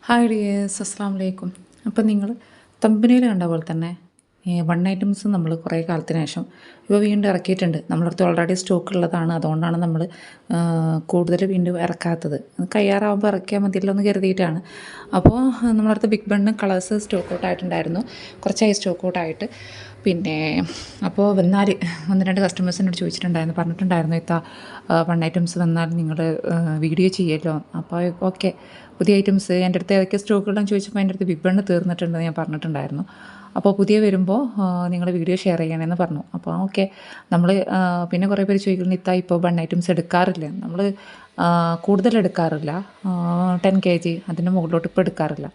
Hi dears, അസ്സാം വലൈക്കും. അപ്പം നിങ്ങൾ തമ്പനിയിൽ കണ്ട പോലെ തന്നെ വൺ ഐറ്റംസ് നമ്മൾ കുറേ കാലത്തിന് ശേഷം ഇപ്പോൾ വീണ്ടും ഇറക്കിയിട്ടുണ്ട്. നമ്മളടുത്ത് ഓൾറെഡി സ്റ്റോക്ക് ഉള്ളതാണ്. അതുകൊണ്ടാണ് നമ്മൾ കൂടുതൽ വീണ്ടും ഇറക്കാത്തത്. കയ്യാറാവുമ്പോൾ ഇറക്കിയാൽ മതിയല്ലോ എന്ന് കരുതിയിട്ടാണ്. അപ്പോൾ നമ്മളടുത്ത് big bun colours stock out ആയിട്ടുണ്ടായിരുന്നു. കുറച്ചായി സ്റ്റോക്ക് ഔട്ട് ആയിട്ട്. പിന്നെ അപ്പോൾ വന്നാൽ ഒന്ന് രണ്ട് കസ്റ്റമേഴ്സിനോട് ചോദിച്ചിട്ടുണ്ടായിരുന്നു, പറഞ്ഞിട്ടുണ്ടായിരുന്നു ഇത്ത വൺ ഐറ്റംസ് വന്നാൽ നിങ്ങൾ വീഡിയോ ചെയ്യുമല്ലോ. അപ്പോൾ ഓക്കെ, പുതിയ ഐറ്റംസ് എൻ്റെ അടുത്ത് ഏതൊക്കെ സ്റ്റോക്കുകളെന്ന് ചോദിച്ചപ്പോൾ എൻ്റെ അടുത്ത് ബിഗ് ബണ്ണ് തീർന്നിട്ടുണ്ടെന്ന് ഞാൻ പറഞ്ഞിട്ടുണ്ടായിരുന്നു. അപ്പോൾ പുതിയ വരുമ്പോൾ നിങ്ങൾ വീഡിയോ ഷെയർ ചെയ്യണമെന്ന് പറഞ്ഞു. അപ്പോൾ ഓക്കെ, നമ്മൾ പിന്നെ കുറേ പേര് ചോദിക്കുന്നു ഇത്ത ഇപ്പോൾ വൺ ഐറ്റംസ് എടുക്കാറില്ല. നമ്മൾ കൂടുതൽ എടുക്കാറില്ല, 10 kg അതിൻ്റെ മുകളിലോട്ട് ഇപ്പോൾ എടുക്കാറില്ല.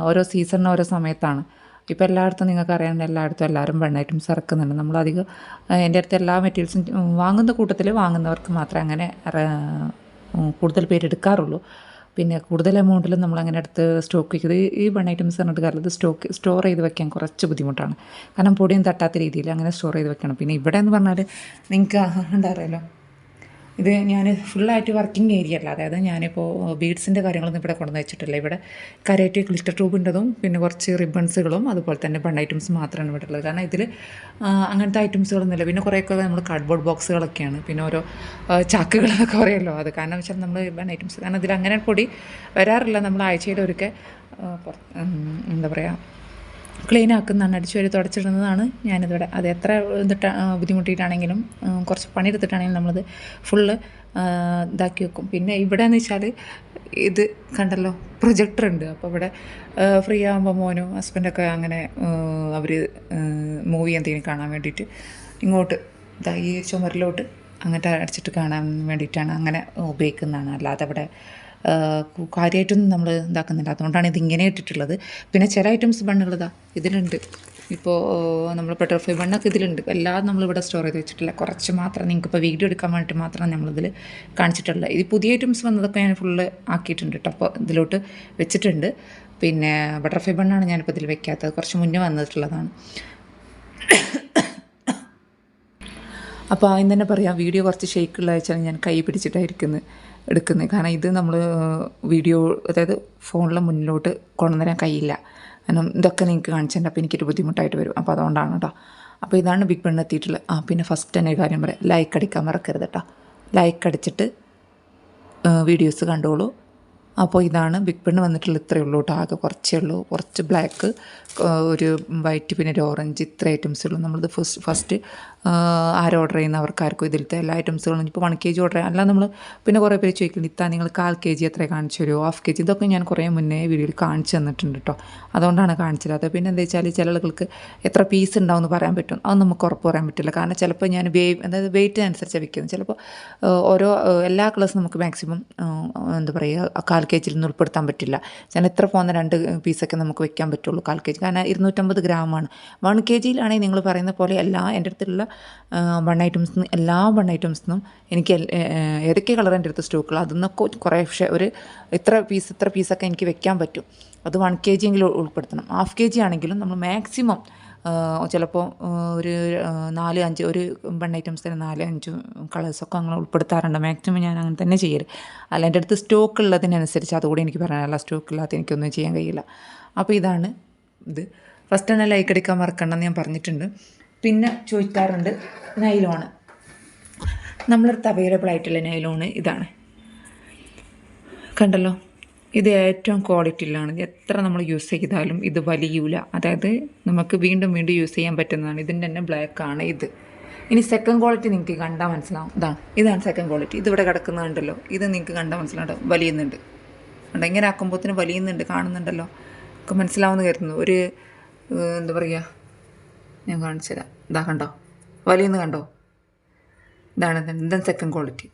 ഓരോ സീസണിന് ഓരോ സമയത്താണ്. ഇപ്പോൾ എല്ലായിടത്തും നിങ്ങൾക്കറിയാം, എല്ലായിടത്തും എല്ലാവരും വൺ ഐറ്റംസ് ഇറക്കുന്നുണ്ട്. നമ്മളധികം എൻ്റെ അടുത്ത് എല്ലാ മെറ്റീരിയൽസും വാങ്ങുന്ന കൂട്ടത്തിൽ വാങ്ങുന്നവർക്ക് മാത്രമേ അങ്ങനെ കൂടുതൽ പേര് എടുക്കാറുള്ളൂ. പിന്നെ കൂടുതൽ എമൗണ്ടിൽ നമ്മളങ്ങനെ എടുത്ത് സ്റ്റോക്ക് വയ്ക്കുന്നത് ഈ വൺ ഐറ്റംസ് പറഞ്ഞിട്ട് കാര്യത്തിൽ സ്റ്റോർ ചെയ്ത് വെക്കാൻ കുറച്ച് ബുദ്ധിമുട്ടാണ്. കാരണം പൊടിയും തട്ടാത്ത രീതിയിൽ അങ്ങനെ സ്റ്റോർ ചെയ്ത് വെക്കണം. പിന്നെ ഇവിടെ എന്ന് പറഞ്ഞാൽ നിങ്ങൾക്ക് ഉണ്ടാറിയല്ലോ, ഇത് ഞാൻ ഫുള്ളായിട്ട് വർക്കിംഗ് ഏരിയ അല്ല. അതായത് ഞാനിപ്പോൾ ബീഡ്സിൻ്റെ കാര്യങ്ങളൊന്നും ഇവിടെ കൊണ്ടുവന്ന് വെച്ചിട്ടില്ല. ഇവിടെ കരേറ്റ് ഗ്ലിറ്റർ ട്യൂബിൻ്റെതും പിന്നെ കുറച്ച് റിബൺസുകളും അതുപോലെ തന്നെ ബൺ ഐറ്റംസ് മാത്രമാണ് ഇവിടെ ഉള്ളത്. കാരണം ഇതിൽ അങ്ങനത്തെ ഐറ്റംസുകളൊന്നുമില്ല. പിന്നെ കുറേയൊക്കെ നമ്മൾ കാർഡ്ബോർഡ് ബോക്സുകളൊക്കെയാണ്, പിന്നെ ഓരോ ചാക്കുകളൊക്കെ പറയുമല്ലോ. അത് കാരണം വെച്ചാൽ നമ്മൾ ബൺ ഐറ്റംസ് കാരണം ഇതിൽ അങ്ങനെ പൊടി വരാറില്ല. നമ്മൾ ആഴ്ചയിൽ ഒരിക്കൽ എന്താ പറയുക ക്ലീൻ ആക്കുന്നതാണ്, അടിച്ചു വരി തുടച്ചിടുന്നതാണ് ഞാനിതിവിടെ. അത് എത്ര ബുദ്ധിമുട്ടിയിട്ടാണെങ്കിലും കുറച്ച് പണിയെടുത്തിട്ടാണെങ്കിലും നമ്മളത് ഫുള്ള് ഇതാക്കി വെക്കും. പിന്നെ ഇവിടെ എന്ന് വെച്ചാൽ ഇത് കണ്ടല്ലോ, പ്രൊജക്ടർ ഉണ്ട്. അപ്പോൾ ഇവിടെ ഫ്രീ ആകുമ്പോൾ മോനും ഹസ്ബൻഡൊക്കെ അങ്ങനെ അവർ മൂവി എന്തെങ്കിലും കാണാൻ വേണ്ടിയിട്ട് ഇങ്ങോട്ട് ഈ ചുമരിലോട്ട് അങ്ങോട്ട് അടിച്ചിട്ട് കാണാൻ വേണ്ടിയിട്ടാണ് അങ്ങനെ ഉപയോഗിക്കുന്നതാണ്. അല്ലാതെ അവിടെ കാര്യമായിട്ടൊന്നും നമ്മൾ ഇതാക്കുന്നില്ല. അതുകൊണ്ടാണ് ഇതിങ്ങനെ ഇട്ടിട്ടുള്ളത്. പിന്നെ ചില ഐറ്റംസ് ബണ്ണുകളിതാ ഇതിലുണ്ട്. ഇപ്പോൾ നമ്മൾ ബട്ടർഫ്ലൈ ബണ്ണൊക്കെ ഇതിലുണ്ട്. എല്ലാം നമ്മളിവിടെ സ്റ്റോർ ചെയ്ത് വെച്ചിട്ടില്ല, കുറച്ച് മാത്രം നിങ്ങൾക്കിപ്പോൾ വീഡിയോ എടുക്കാൻ വേണ്ടിയിട്ട് മാത്രം നമ്മളിതിൽ കാണിച്ചിട്ടുള്ളത്. ഇത് പുതിയ ഐറ്റംസ് വന്നതൊക്കെ ഞാൻ ഫുള്ള് ആക്കിയിട്ടുണ്ട് കേട്ടോ. അപ്പോൾ ഇതിലോട്ട് വെച്ചിട്ടുണ്ട്. പിന്നെ ബട്ടർഫ്ലൈ ബണ്ണാണ് ഞാനിപ്പോൾ ഇതിൽ വെക്കാത്തത്, കുറച്ച് മുന്നേ വന്നിട്ടുള്ളതാണ്. അപ്പോൾ ആദ്യം തന്നെ പറയാം, വീഡിയോ കുറച്ച് ഷെയ്ക്കുള്ള വെച്ചാൽ ഞാൻ കൈ പിടിച്ചിട്ടായിരിക്കുന്നത് എടുക്കുന്നത്. കാരണം ഇത് നമ്മൾ വീഡിയോ അതായത് ഫോണിലെ മുന്നിലോട്ട് കൊണ്ടുവരാൻ കഴിയില്ല. കാരണം ഇതൊക്കെ നിങ്ങൾക്ക് കാണിച്ചിട്ടുണ്ട്. അപ്പോൾ എനിക്കൊരു ബുദ്ധിമുട്ടായിട്ട് വരും. അപ്പോൾ അതുകൊണ്ടാണ് കേട്ടോ. അപ്പോൾ ഇതാണ് ബിഗ് ബണ്ണ് എത്തിയിട്ടുള്ളത്. പിന്നെ ഫസ്റ്റ് തന്നെ ഒരു കാര്യം പറയാം, ലൈക്ക് അടിക്കാൻ മറക്കരുത് കേട്ടോ. ലൈക്ക് അടിച്ചിട്ട് വീഡിയോസ് കണ്ടോളൂ. അപ്പോൾ ഇതാണ് ബിഗ് ബണ്ണ് വന്നിട്ടുള്ള ഇത്രയേ ഉള്ളൂ കേട്ടോ. ആകെ കുറച്ചേ ഉള്ളൂ. കുറച്ച് ബ്ലാക്ക്, ഒരു വൈറ്റ്, പിന്നെ ഒരു ഓറഞ്ച്, ഇത്ര ഐറ്റംസേ ഉള്ളൂ. നമ്മളിത് ഫസ്റ്റ് ആര് ഓർഡർ ചെയ്യുന്നവർക്കാർക്കും ഇതിലത്തെ എല്ലാ ഐറ്റംസുകളും ഇപ്പോൾ 1 kg ഓർഡർ ചെയ്യാം. അല്ല നമ്മൾ പിന്നെ കുറേ പേര് ചോദിക്കുന്നുണ്ട് ഇത്താ നിങ്ങൾ 1/4 kg എത്ര കാണിച്ചു തരുമോ, 1/2 kg. ഇതൊക്കെ ഞാൻ കുറേ മുന്നേ വീഡിയോയിൽ കാണിച്ചു തന്നിട്ടുണ്ട് കേട്ടോ. അതുകൊണ്ടാണ് കാണിച്ചില്ലാത്തത്. പിന്നെ എന്താ വെച്ചാൽ ചില ആളുകൾക്ക് എത്ര പീസ് ഉണ്ടാവുമെന്ന് പറയാൻ പറ്റും, അത് നമുക്ക് ഉറപ്പ് പറയാൻ പറ്റില്ല. കാരണം ചിലപ്പോൾ ഞാൻ അതായത് വെയിറ്റിനനുസരിച്ച് വയ്ക്കുന്നത്. ചിലപ്പോൾ ഓരോ എല്ലാ കളേഴ്സും നമുക്ക് മാക്സിമം എന്താ പറയുക 1/4 kg ഉൾപ്പെടുത്താൻ പറ്റില്ല. ഞാൻ എത്ര പോകുന്ന 2 പീസൊക്കെ നമുക്ക് വെക്കാൻ പറ്റുള്ളൂ 1/4 kg. കാരണം 250 ഗ്രാമാണ്. 1 kg നിങ്ങൾ പറയുന്ന പോലെ എൻ്റെ അടുത്തുള്ള വൺ ഐറ്റംസിന് എല്ലാ വൺ ഐറ്റംസിനും എനിക്ക് ഏതൊക്കെ കളർ എൻ്റെ അടുത്ത് സ്റ്റോക്കുള്ള അതിന്നൊക്കെ കുറേ ഒരു ഇത്ര പീസൊക്കെ എനിക്ക് വെക്കാൻ പറ്റും. അത് 1 kg എങ്കിലും ഉൾപ്പെടുത്തണം. 1/2 kg ആണെങ്കിലും നമ്മൾ മാക്സിമം ചിലപ്പോൾ ഒരു 4-5 ഒരു വൺ ഐറ്റംസിന് 4-5 കളേഴ്സൊക്കെ അങ്ങനെ ഉൾപ്പെടുത്താറുണ്ട്. മാക്സിമം ഞാൻ അങ്ങനെ തന്നെ ചെയ്യൽ. അല്ല എൻ്റെ അടുത്ത് സ്റ്റോക്ക് ഉള്ളതിനനുസരിച്ച് അതുകൂടി എനിക്ക് പറയാനല്ല, സ്റ്റോക്ക് ഇല്ലാത്ത എനിക്കൊന്നും ചെയ്യാൻ കഴിയില്ല. അപ്പോൾ ഇതാണ് ഇത്. ഫസ്റ്റ് തന്നെ ലൈക്ക് അടിക്കാൻ മറക്കണമെന്ന് ഞാൻ പറഞ്ഞിട്ടുണ്ട്. പിന്നെ ചോദിക്കാറുണ്ട് നൈലോണ്. നമ്മളടുത്ത് അവൈലബിൾ ആയിട്ടുള്ള നൈലോണ് ഇതാണ്, കണ്ടല്ലോ. ഇത് ഏറ്റവും ക്വാളിറ്റിയിലാണ്. എത്ര നമ്മൾ യൂസ് ചെയ്താലും ഇത് വലിയൂല. അതായത് നമുക്ക് വീണ്ടും വീണ്ടും യൂസ് ചെയ്യാൻ പറ്റുന്നതാണ്. ഇതിൻ്റെ തന്നെ ബ്ലാക്കാണ് ഇത്. ഇനി സെക്കൻഡ് ക്വാളിറ്റി നിങ്ങൾക്ക് കണ്ടാൽ മനസ്സിലാവും. ഇതാണ് സെക്കൻഡ് ക്വാളിറ്റി. ഇതിവിടെ കിടക്കുന്നുണ്ടല്ലോ, ഇത് നിങ്ങൾക്ക് കണ്ടാൽ മനസ്സിലാവും, വലിയുന്നുണ്ട്. കണ്ടോ, ഇങ്ങനെ ആക്കുമ്പോഴത്തേന് വലിയുന്നുണ്ട്, കാണുന്നുണ്ടല്ലോ. ഒക്കെ മനസ്സിലാവുമെന്ന് കരുതുന്നു. ഒരു എന്താ പറയുക, ഞാൻ കാണിച്ചു തരാം. കണ്ടോ, വലിയെന്ന് കണ്ടോ. ഇതാണ് സെക്കൻഡ് ക്വാളിറ്റി.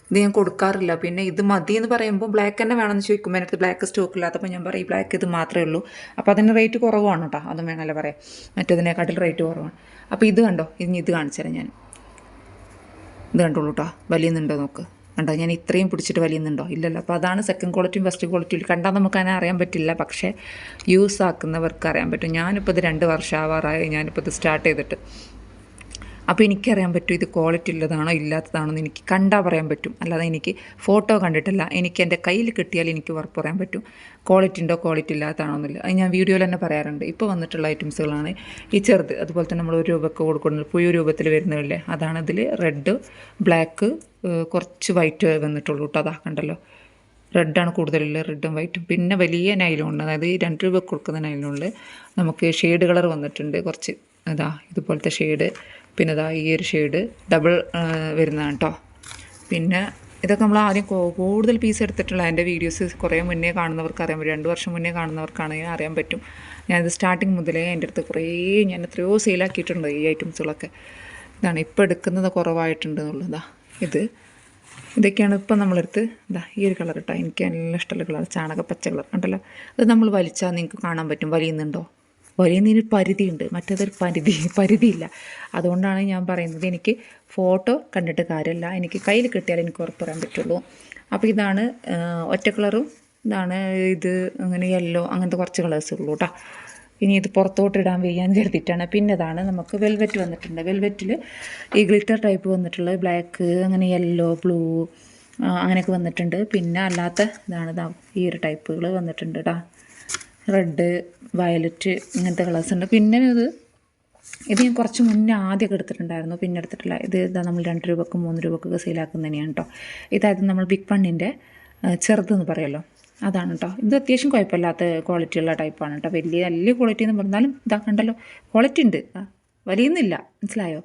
ഇത് ഞാൻ കൊടുക്കാറില്ല. പിന്നെ ഇത് മതി എന്ന് പറയുമ്പോൾ ബ്ലാക്ക് തന്നെ വേണമെന്ന് ചോദിക്കുമ്പോൾ എനിക്ക് ബ്ലാക്ക് സ്റ്റോക്ക് ഇല്ലാത്തപ്പോൾ ഞാൻ പറയും ബ്ലാക്ക് ഇത് മാത്രമേ ഉള്ളൂ. അപ്പോൾ അതിന് റേറ്റ് കുറവാണ് കേട്ടോ, അതും വേണമല്ലോ പറയാം. മറ്റേതിനെക്കാട്ടിൽ റേറ്റ് കുറവാണ്. അപ്പോൾ ഇത് കണ്ടോ, ഇത് കാണിച്ചു തരാം ഞാൻ. ഇത് കണ്ടോളൂ കേട്ടോ, വലിയുന്നുണ്ടോ നോക്ക്. കണ്ടോ, ഞാൻ ഇത്രയും പിടിച്ചിട്ട് വലിയുന്നുണ്ടോ, ഇല്ലല്ലോ. അപ്പോൾ അതാണ് സെക്കൻഡ് ക്വാളിറ്റിയും ഫസ്റ്റ് ക്വാളിറ്റിയും. കണ്ടാൽ നമുക്ക് അതിനെ അറിയാൻ പറ്റില്ല, പക്ഷേ യൂസ് ആക്കുന്നവർക്ക് അറിയാൻ പറ്റും. ഞാനിപ്പോൾ ഇത് 2 വർഷം ആവാറായി ഞാനിപ്പോൾ ഇത് സ്റ്റാർട്ട് ചെയ്തിട്ട്. അപ്പോൾ എനിക്കറിയാൻ പറ്റും ഇത് ക്വാളിറ്റി ഉള്ളതാണോ ഇല്ലാത്തതാണോ എന്ന് എനിക്ക് കണ്ടാൽ പറയാൻ പറ്റും. അല്ലാതെ എനിക്ക് ഫോട്ടോ കണ്ടിട്ടില്ല, എനിക്ക് എൻ്റെ കയ്യിൽ കിട്ടിയാൽ എനിക്ക് ഉറപ്പ് പറയാൻ പറ്റും ക്വാളിറ്റി ഉണ്ടോ ക്വാളിറ്റി ഇല്ലാത്തതാണോ എന്നില്ല. അത് ഞാൻ വീഡിയോയിൽ തന്നെ പറയാറുണ്ട്. ഇപ്പോൾ വന്നിട്ടുള്ള ഐറ്റംസുകളാണ് ഈ ചെറുത്. അതുപോലെ തന്നെ നമ്മൾ 1 രൂപയ്ക്ക് കൊടുക്കുന്നത് പുതിയ രൂപത്തിൽ വരുന്നതല്ലേ, അതാണ് ഇതിൽ റെഡ്, ബ്ലാക്ക്, കുറച്ച് വൈറ്റ് വന്നിട്ടുള്ളൂ കേട്ടോ. അതാ കണ്ടല്ലോ, റെഡാണ് കൂടുതലുള്ള, റെഡും വൈറ്റും. പിന്നെ വലിയ നൈലോണ്ട്, അതായത് ഈ 2 രൂപ കൊടുക്കുന്ന നൈലോണിൽ നമുക്ക് ഷെയ്ഡ് കളർ വന്നിട്ടുണ്ട് കുറച്ച്. അതാ ഇതുപോലത്തെ ഷെയ്ഡ്, പിന്നെ ഇതാ ഈ ഒരു ഷെയ്ഡ് ഡബിൾ വരുന്നതാണ് കേട്ടോ. പിന്നെ ഇതൊക്കെ നമ്മൾ ആദ്യം കൂടുതൽ പീസ് എടുത്തിട്ടുള്ള എൻ്റെ വീഡിയോസ് കുറേ മുന്നേ കാണുന്നവർക്ക് അറിയാൻ പറ്റും. 2 വർഷം മുന്നേ കാണുന്നവർക്കാണെങ്കിൽ അറിയാൻ പറ്റും. ഞാനിത് സ്റ്റാർട്ടിങ് മുതലേ എൻ്റെ അടുത്ത് ഞാൻ എത്രയോ സെയിലാക്കിയിട്ടുണ്ട് ഈ ഐറ്റംസുകളൊക്കെ. ഇതാണ് ഇപ്പോൾ എടുക്കുന്നത് കുറവായിട്ടുണ്ട് എന്നുള്ളതാ. ഇതൊക്കെയാണ് ഇപ്പം നമ്മളെടുത്ത്. ഈ ഒരു കളർ കേട്ടോ, എനിക്ക് നല്ല ഇഷ്ടമുള്ള കളർ, ചാണകപ്പച്ച കളർ കണ്ടല്ലോ. അത് നമ്മൾ വലിച്ചാൽ നിങ്ങൾക്ക് കാണാൻ പറ്റും വലിയുന്നുണ്ടോ. വലിയുന്നതിന് പരിധിയുണ്ട്, മറ്റേതൊരു പരിധിയില്ല. അതുകൊണ്ടാണ് ഞാൻ പറയുന്നത് എനിക്ക് ഫോട്ടോ കണ്ടിട്ട് കാര്യമില്ല, എനിക്ക് കയ്യിൽ കിട്ടിയാൽ എനിക്ക് ഉറപ്പ് പറയാൻ പറ്റുള്ളൂ. അപ്പോൾ ഇതാണ് ഒറ്റ കളറും, ഇതാണ് ഇത് അങ്ങനെ യെല്ലോ, അങ്ങനത്തെ കുറച്ച് കളേഴ്സ് ഉള്ളൂ കേട്ടോ. ഇനി ഇത് പുറത്തോട്ട് ഇടാൻ വയ്യാന്ന് കരുതിയിട്ടാണ്. പിന്നെ ഇതാണ് നമുക്ക് വെൽവെറ്റ് വന്നിട്ടുണ്ട്. വെൽവെറ്റിൽ ഈ ഗ്ലിറ്റർ ടൈപ്പ് വന്നിട്ടുള്ളത് ബ്ലാക്ക്, അങ്ങനെ യെല്ലോ, ബ്ലൂ അങ്ങനെയൊക്കെ വന്നിട്ടുണ്ട്. പിന്നെ അല്ലാത്ത ഇതാണ് ഈ ഒരു ടൈപ്പുകൾ വന്നിട്ടുണ്ട് കേട്ടോ. റെഡ്, വയലറ്റ് ഇങ്ങനത്തെ കളേഴ്സ് ഉണ്ട്. പിന്നെ ഇത് ഞാൻ കുറച്ച് മുന്നേ ആദ്യമൊക്കെ എടുത്തിട്ടുണ്ടായിരുന്നു, പിന്നെ എടുത്തിട്ടില്ല. ഇതാ നമ്മൾ 2 രൂപക്കും 3 രൂപക്കൊക്കെ സെയിലാക്കുന്നത് തന്നെയാണ് കേട്ടോ. ഇതായത് നമ്മൾ ബിഗ് പണ്ണിൻ്റെ ചെറുതെന്ന് പറയുമല്ലോ, അതാണ് കേട്ടോ. ഇത് അത്യാവശ്യം കുഴപ്പമില്ലാത്ത ക്വാളിറ്റിയുള്ള ടൈപ്പാണ് കേട്ടോ. വലിയ ക്വാളിറ്റി എന്ന് പറഞ്ഞാലും ഇതാ കണ്ടല്ലോ, ക്വാളിറ്റി ഉണ്ട്, വലിയുന്നില്ല, മനസ്സിലായോ,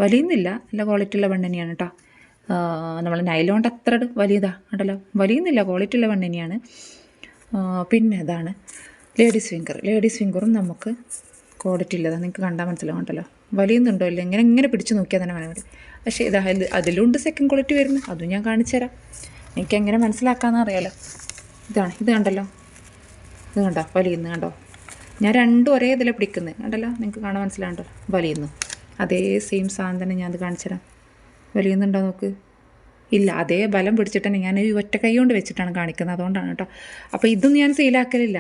വലിയുന്നില്ല, നല്ല ക്വാളിറ്റിയുള്ള വെണ്ണ തന്നെയാണ് കേട്ടോ. നമ്മൾ നൈലോണ്ട് അത്ര വലിയതാ കണ്ടല്ലോ, വലിയുന്നില്ല, ക്വാളിറ്റിയുള്ള വെണ്ണ തന്നെയാണ്. പിന്നെ ഇതാണ് ലേഡീസ് ഫിംഗറും നമുക്ക് ക്വാളിറ്റി ഇല്ലതാണ്, നിങ്ങൾക്ക് കണ്ടാൽ മനസ്സിലാവും കണ്ടല്ലോ, വലിയുന്നുണ്ടോ ഇല്ല, എങ്ങനെ പിടിച്ച് നോക്കിയാൽ തന്നെ വേണം. പക്ഷേ അതിലുണ്ട് സെക്കൻഡ് ക്വാളിറ്റി വരുന്നത്, അതും ഞാൻ കാണിച്ചു തരാം, എനിക്കെങ്ങനെ മനസ്സിലാക്കാമെന്ന് അറിയാലോ. ഇത് കണ്ടല്ലോ, ഇത് കണ്ടോ വലിയുന്നു, കണ്ടോ. ഞാൻ രണ്ടും ഒരേ ഇതിലെ പിടിക്കുന്നത് കണ്ടല്ലോ, നിങ്ങൾക്ക് കാണാൻ മനസ്സിലാകണ്ടോ, വലിയുന്നു. അതേ സെയിം സാധനം തന്നെ ഞാൻ അത് കാണിച്ചു തരാം. വലിയുന്നുണ്ടോ നോക്ക്, ഇല്ല, അതേ ബലം പിടിച്ചിട്ട് തന്നെ ഞാൻ ഈ ഒറ്റ കൈ കൊണ്ട് വെച്ചിട്ടാണ് കാണിക്കുന്നത്, അതുകൊണ്ടാണ് കേട്ടോ. അപ്പോൾ ഇതൊന്നും ഞാൻ സെയിലാക്കലില്ല,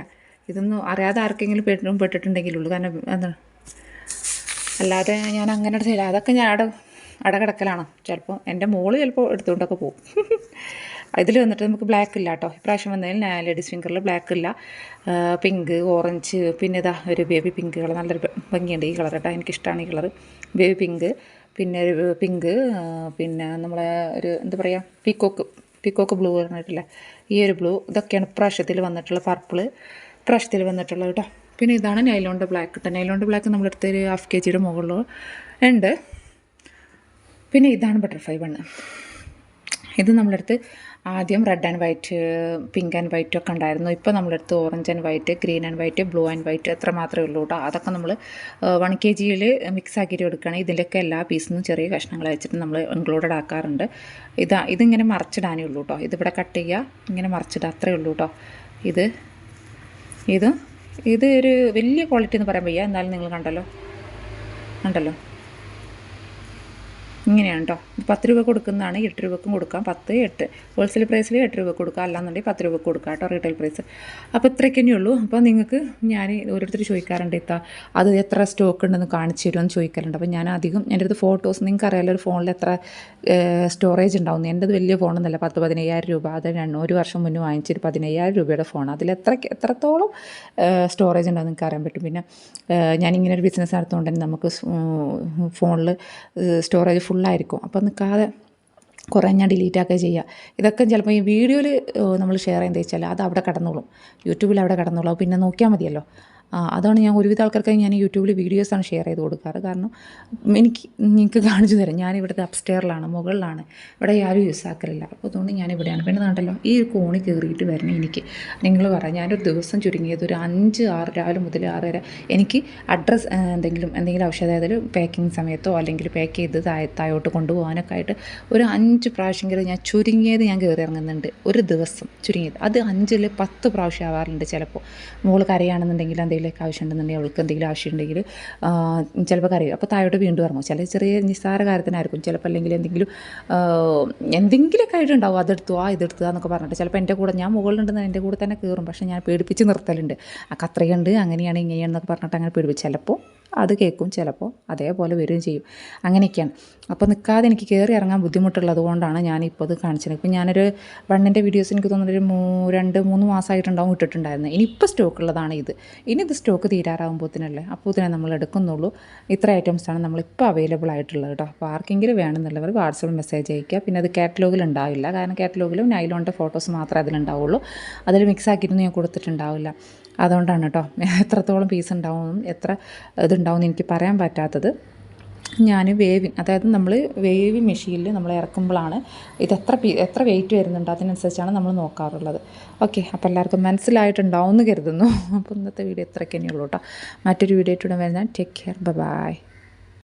ഇതൊന്നും അറിയാതെ ആർക്കെങ്കിലും പെട്ടിട്ടുണ്ടെങ്കിലുള്ളൂ. കാരണം എന്താണ്, അല്ലാതെ ഞാൻ അങ്ങനെ സെയിൽ, അതൊക്കെ ഞാൻ അടകിടക്കലാണ്. ചിലപ്പോൾ എൻ്റെ മോള് ചിലപ്പോൾ എടുത്തുകൊണ്ടൊക്കെ പോകും. ഇതിൽ വന്നിട്ട് നമുക്ക് ബ്ലാക്ക് ഇല്ല കേട്ടോ. ഇപ്രാവശ്യം വന്നതിൽ ലേഡീസ് ഫിംഗറിൽ ബ്ലാക്ക് ഇല്ല, പിങ്ക്, ഓറഞ്ച്, പിന്നെ ഇതാ ഒരു ബേബി പിങ്ക് കളർ, നല്ലൊരു ഭംഗിയുണ്ട് ഈ കളർ കേട്ടോ, എനിക്കിഷ്ടമാണ് ഈ കളർ, ബേബി പിങ്ക്. പിന്നെ ഒരു പിങ്ക്, പിന്നെ നമ്മളെ ഒരു എന്താ പറയുക, പീക്കോക്ക് ബ്ലൂ പറഞ്ഞിട്ടില്ല, ഈ ഒരു ബ്ലൂ. ഇതൊക്കെയാണ് ഇപ്രാവശ്യത്തിൽ വന്നിട്ടുള്ള പർപ്പിൾ ഇപ്രാവശ്യത്തിൽ വന്നിട്ടുള്ളത് കേട്ടോ. പിന്നെ ഇതാണ് നൈലോണ്ട് ബ്ലാക്ക് കേട്ടോ. നൈലോണ്ട് ബ്ലാക്ക് നമ്മളെടുത്ത് ഒരു 1/2 kg മുകളിൽ ഉണ്ട്. പിന്നെ ഇതാണ് ബട്ടർഫ്ലൈ ബണ്ണ്. ഇത് നമ്മളെടുത്ത് ആദ്യം red and white, pink and white ഒക്കെ ഉണ്ടായിരുന്നു. ഇപ്പോൾ നമ്മളെടുത്ത് orange and white, green and white, blue and white അത്ര മാത്രമേ ഉള്ളൂ കേട്ടോ. അതൊക്കെ നമ്മൾ 1 kg മിക്സ് ആക്കിയിട്ട് എടുക്കുകയാണെങ്കിൽ ഇതിൻ്റെയൊക്കെ എല്ലാ പീസിനും ചെറിയ കഷ്ണങ്ങൾ വെച്ചിട്ട് നമ്മൾ ഇൻക്ലൂഡഡ് ആക്കാറുണ്ട്. ഇതിങ്ങനെ മറിച്ചിടാനേ ഉള്ളൂ കേട്ടോ. ഇതിവിടെ കട്ട് ചെയ്യുക, ഇങ്ങനെ മറിച്ചിടുക, അത്രയേ ഉള്ളൂ കേട്ടോ. ഇത് ഒരു വലിയ ക്വാളിറ്റി എന്ന് പറയാൻ വയ്യ, എന്നാലും നിങ്ങൾ കണ്ടല്ലോ ഇങ്ങനെയാണ് കേട്ടോ. 10 രൂപ കൊടുക്കുന്നതാണ്, 8 രൂപക്കും കൊടുക്കാം, 8 ഹോൾസെയിൽ പ്രൈസിൽ 8 രൂപ കൊടുക്കുക, അല്ലാന്നുണ്ടെങ്കിൽ 10 രൂപ കൊടുക്കുക കേട്ടോ, റീറ്റെയിൽ പ്രൈസ്. അപ്പോൾ ഇത്രയൊക്കെ തന്നെയുള്ളൂ. അപ്പോൾ നിങ്ങൾക്ക് ഞാൻ ഓരോരുത്തർ ചോദിക്കാറുണ്ട്, അത് എത്ര സ്റ്റോക്ക് ഉണ്ടെന്ന് കാണിച്ചു തരുമെന്ന് ചോദിക്കാറുണ്ട്. അപ്പോൾ ഞാൻ അധികം എൻ്റെ അടുത്ത് ഫോട്ടോസ്, നിങ്ങൾക്ക് അറിയാലോ ഒരു ഫോണിൽ എത്ര സ്റ്റോറേജ് ഉണ്ടാവുന്നു. എൻ്റെ അത് വലിയ ഫോണൊന്നുമല്ല, 10-15,000 രൂപ, അത് 1 വർഷം മുന്നേ വാങ്ങിച്ചൊരു 15,000 രൂപയുടെ ഫോൺ. അതിൽ എത്രത്തോളം സ്റ്റോറേജ് ഉണ്ടാവും നിങ്ങൾക്ക് അറിയാൻ പറ്റും. പിന്നെ ഞാനിങ്ങനെ ഒരു ബിസിനസ് നടത്തുകൊണ്ട് തന്നെ നമുക്ക് ഫോണിൽ സ്റ്റോറേജ് ഫുള്ളായിരിക്കും. അപ്പോൾ നിൽക്കാതെ കുറേ ഞാൻ ഡിലീറ്റ് ആക്കുക ചെയ്യുക. ഇതൊക്കെ ചിലപ്പോൾ ഈ വീഡിയോയിൽ നമ്മൾ ഷെയർ ചെയ്യുന്നത് വെച്ചാൽ അത് അവിടെ കിടന്നോളും, യൂട്യൂബിൽ അവിടെ കിടന്നോളും, പിന്നെ നോക്കിയാൽ മതിയല്ലോ. അതാണ് ഞാൻ ഒരുവിധ ആൾക്കാർക്ക് ഞാൻ യൂട്യൂബിൽ വീഡിയോസാണ് ഷെയർ ചെയ്ത് കൊടുക്കാറ്. കാരണം നിങ്ങൾക്ക് കാണിച്ചു തരാം, ഞാൻ ഇവിടുത്തെ അപ്സ്റ്റെയറിലാണ്, മുകളിലാണ്, ഇവിടെ ആരും യൂസ് ആക്കലില്ല. അപ്പോൾ അതുകൊണ്ട് ഞാൻ ഇവിടെയാണ്. പിന്നെ കണ്ടല്ലോ ഈ ഒരു കോണി കയറിയിട്ട് വരണം എനിക്ക്. നിങ്ങൾ പറയാം, ഞാനൊരു ദിവസം ചുരുങ്ങിയത് ഒരു 5-6 രാവിലെ മുതൽ 6 വരെ എനിക്ക് അഡ്രസ്സ് എന്തെങ്കിലും ആവശ്യം, അതായത് പാക്കിങ് സമയത്തോ അല്ലെങ്കിൽ പാക്ക് ചെയ്ത് താഴോട്ട് കൊണ്ടുപോകാനൊക്കെ ആയിട്ട് ഒരു 5 പ്രാവശ്യമെങ്കിലും ഞാൻ ചുരുങ്ങിയത് കയറി ഇറങ്ങുന്നുണ്ട് ഒരു ദിവസം, ചുരുങ്ങിയത്. അത് 5-10 പ്രാവശ്യം ആവാറുണ്ട്. ചിലപ്പോൾ മോൾ കരയാണെന്നുണ്ടെങ്കിൽ എന്തെങ്കിലുമൊക്കെ ആവശ്യമുണ്ടെന്നുണ്ടെങ്കിൽ, അവൾക്ക് എന്തെങ്കിലും ആവശ്യമുണ്ടെങ്കിൽ ചിലപ്പോൾ കരയും. അപ്പോൾ താഴോട്ട് വീണ്ടും ഇറങ്ങും. ചെറിയ നിസ്സാര കാര്യത്തിനായിരിക്കും ചിലപ്പോൾ, അല്ലെങ്കിൽ എന്തെങ്കിലുമൊക്കെ ആയിട്ടുണ്ടാവും, ഇതെടുത്തുക എന്നൊക്കെ പറഞ്ഞിട്ട് ചിലപ്പോൾ എൻ്റെ കൂടെ, ഞാൻ മുകളിലുണ്ടെന്ന് എൻ്റെ കൂടെ തന്നെ കയറും. പക്ഷേ ഞാൻ പേടിപ്പിച്ച് നിർത്തലുണ്ട്, കത്രയുണ്ട്, അങ്ങനെയാണ് ഇങ്ങനെയാണെന്നൊക്കെ പറഞ്ഞിട്ട് അങ്ങനെ പേടിപ്പിച്ച്. ചിലപ്പോൾ അത് കേൾക്കും, ചിലപ്പോൾ അതേപോലെ വരികയും ചെയ്യും. അങ്ങനെയൊക്കെയാണ്. അപ്പോൾ നിൽക്കാതെ എനിക്ക് കയറി ഇറങ്ങാൻ ബുദ്ധിമുട്ടുള്ളത് കൊണ്ടാണ് ഞാനിപ്പോൾ ഇത് കാണിച്ചത്. ഇപ്പം ഞാനൊരു വണ്ണിൻ്റെ വീഡിയോസ് എനിക്ക് തോന്നുന്നൊരു 2-3 മാസമായിട്ടുണ്ടാവും ഇട്ടിട്ടുണ്ടായിരുന്നത്. ഇനിയിപ്പോൾ സ്റ്റോക്കുള്ളതാണ് ഇത്. ഇനി ഇത് സ്റ്റോക്ക് തീരാറാകുമ്പോഴത്തേനല്ലേ അപ്പോഴത്തേനെ നമ്മൾ എടുക്കുന്നുള്ളൂ. ഇത്ര ഐറ്റംസാണ് നമ്മളിപ്പോൾ അവൈലബിൾ ആയിട്ടുള്ളത് കേട്ടോ. അപ്പോൾ ആർക്കെങ്കിലും വേണമെന്നുള്ളവർ വാട്സപ്പിൽ മെസ്സേജ് അയയ്ക്കുക. പിന്നെ അത് കാറ്റലോഗിൽ ഉണ്ടാവില്ല, കാരണം കാറ്റലോഗിലും നൈലോണിൻ്റെ ഫോട്ടോസ് മാത്രമേ അതിലുണ്ടാവുള്ളൂ. അതിൽ മിക്സ് ആക്കിയിട്ടൊന്നും ഞാൻ കൊടുത്തിട്ടുണ്ടാവില്ല. അതുകൊണ്ടാണ് കേട്ടോ എത്രത്തോളം പീസ് ഉണ്ടാവും, എത്ര ഇതുണ്ടാവും എന്ന് എനിക്ക് പറയാൻ പറ്റാത്തത്. ഞാൻ അതായത് നമ്മൾ വേവിങ് മെഷീനിൽ നമ്മൾ ഇറക്കുമ്പോഴാണ് ഇത് എത്ര വെയിറ്റ് വരുന്നുണ്ടോ അതിനനുസരിച്ചാണ് നമ്മൾ നോക്കാറുള്ളത്. ഓക്കെ, അപ്പോൾ എല്ലാവർക്കും മനസ്സിലായിട്ടുണ്ടാവും എന്ന് കരുതുന്നു. അപ്പോൾ ഇന്നത്തെ വീഡിയോ ഇത്രയ്ക്ക് തന്നെയുള്ളൂ കേട്ടോ. മറ്റൊരു വീഡിയോ ആയിട്ട് വരുന്നത്. Take care, by.